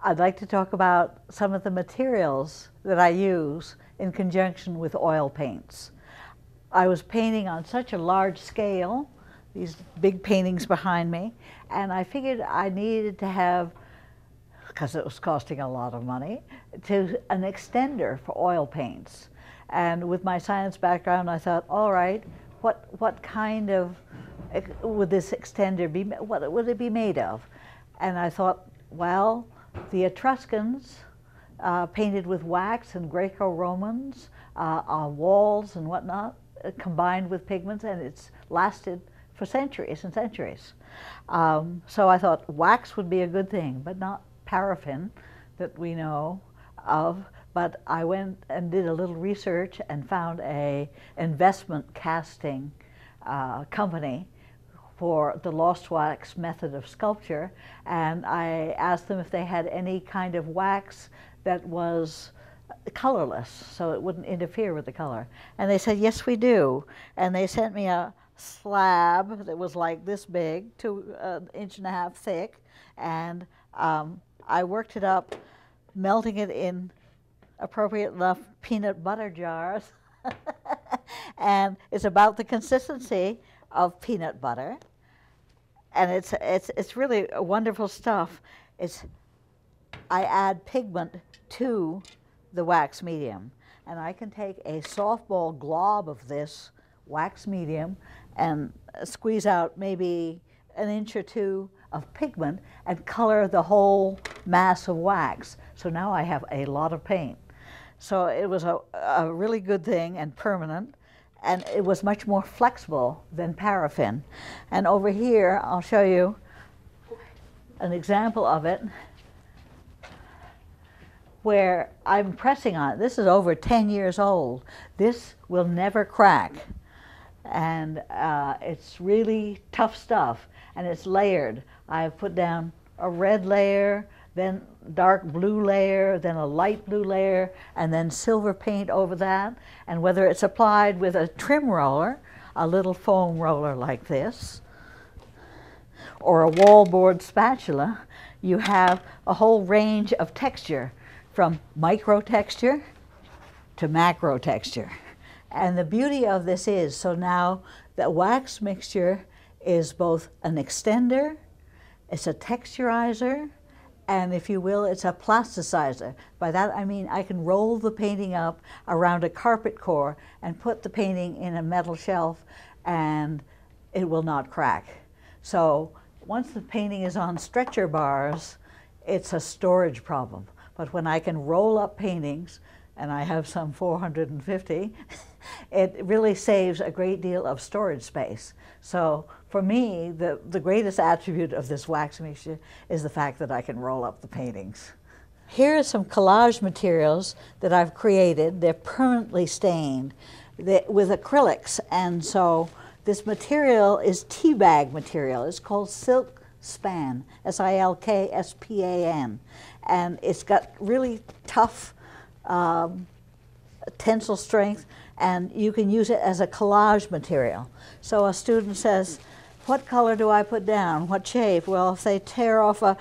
I'd like to talk about some of the materials that I use in conjunction with oil paints. I was painting on such a large scale, these big paintings behind me, and I figured I needed to have, because it was costing a lot of money, an extender for oil paints. And with my science background, I thought, all right, what kind of would this extender be? What would it be made of? And I thought, well, the Etruscans painted with wax and Greco-Romans on walls and whatnot, combined with pigments, and it's lasted for centuries and centuries. So I thought wax would be a good thing, but not paraffin that we know of. But I went and did a little research and found an investment casting company for the lost wax method of sculpture, and I asked them if they had any kind of wax that was colorless, so it wouldn't interfere with the color. And they said, yes, we do. And they sent me a slab that was like this big, 1.5 inches thick, and I worked it up, melting it in appropriate enough peanut butter jars. And it's about the consistency of peanut butter, and it's really wonderful stuff. I add pigment to the wax medium, and I can take a softball glob of this wax medium and squeeze out maybe 1 inch or 2 of pigment and color the whole mass of wax. So now I have a lot of paint. So it was a really good thing and permanent, and it was much more flexible than paraffin. And over here, I'll show you an example of it where I'm pressing on it. This is over 10 years old. This will never crack. And it's really tough stuff, and it's layered. I've put down a red layer, then dark blue layer, then a light blue layer, and then silver paint over that. And whether it's applied with a trim roller, a little foam roller like this, or a wallboard spatula, you have a whole range of texture, from micro texture to macro texture. And the beauty of this is, so now the wax mixture is both an extender, it's a texturizer, and if you will, it's a plasticizer. By that I mean I can roll the painting up around a carpet core and put the painting in a metal shelf, and it will not crack. So once the painting is on stretcher bars, it's a storage problem. But when I can roll up paintings, and I have some 450, it really saves a great deal of storage space. So for me, the greatest attribute of this wax mixture is the fact that I can roll up the paintings. Here are some collage materials that I've created. They're permanently stained with acrylics, and so this material is tea bag material. It's called silk span, S-I-L-K-S-P-A-N, and it's got really tough tensile strength, and you can use it as a collage material. So a student says, what color do I put down? What shape? Well, if they tear off a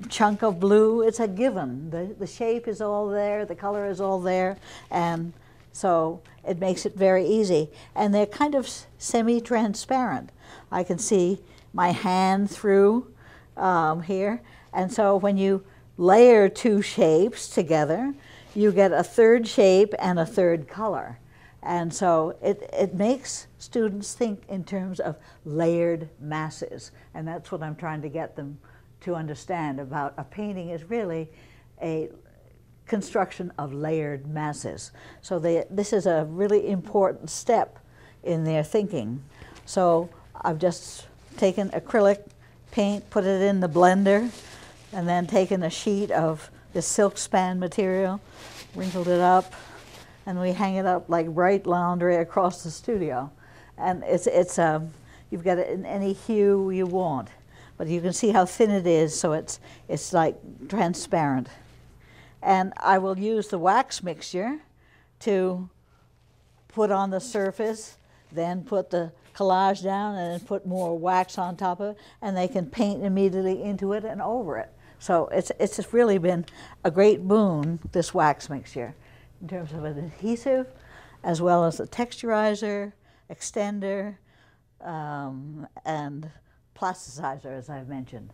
chunk of blue, it's a given. The shape is all there, the color is all there, and so it makes it very easy. And they're kind of semi-transparent. I can see my hand through here, and so when you layer 2 shapes together, you get a 3rd shape and a 3rd color. And so it makes students think in terms of layered masses. And that's what I'm trying to get them to understand about a painting is really a construction of layered masses. So this is a really important step in their thinking. So I've just taken acrylic paint, put it in the blender, and then taken a sheet of this silk span material, wrinkled it up, and we hang it up like bright laundry across the studio. And you've got it in any hue you want, but you can see how thin it is, so it's like transparent. And I will use the wax mixture to put on the surface, then put the collage down, and then put more wax on top of it, and they can paint immediately into it and over it. So it's really been a great boon, this wax mixture, in terms of an adhesive, as well as a texturizer, extender, and plasticizer, as I've mentioned.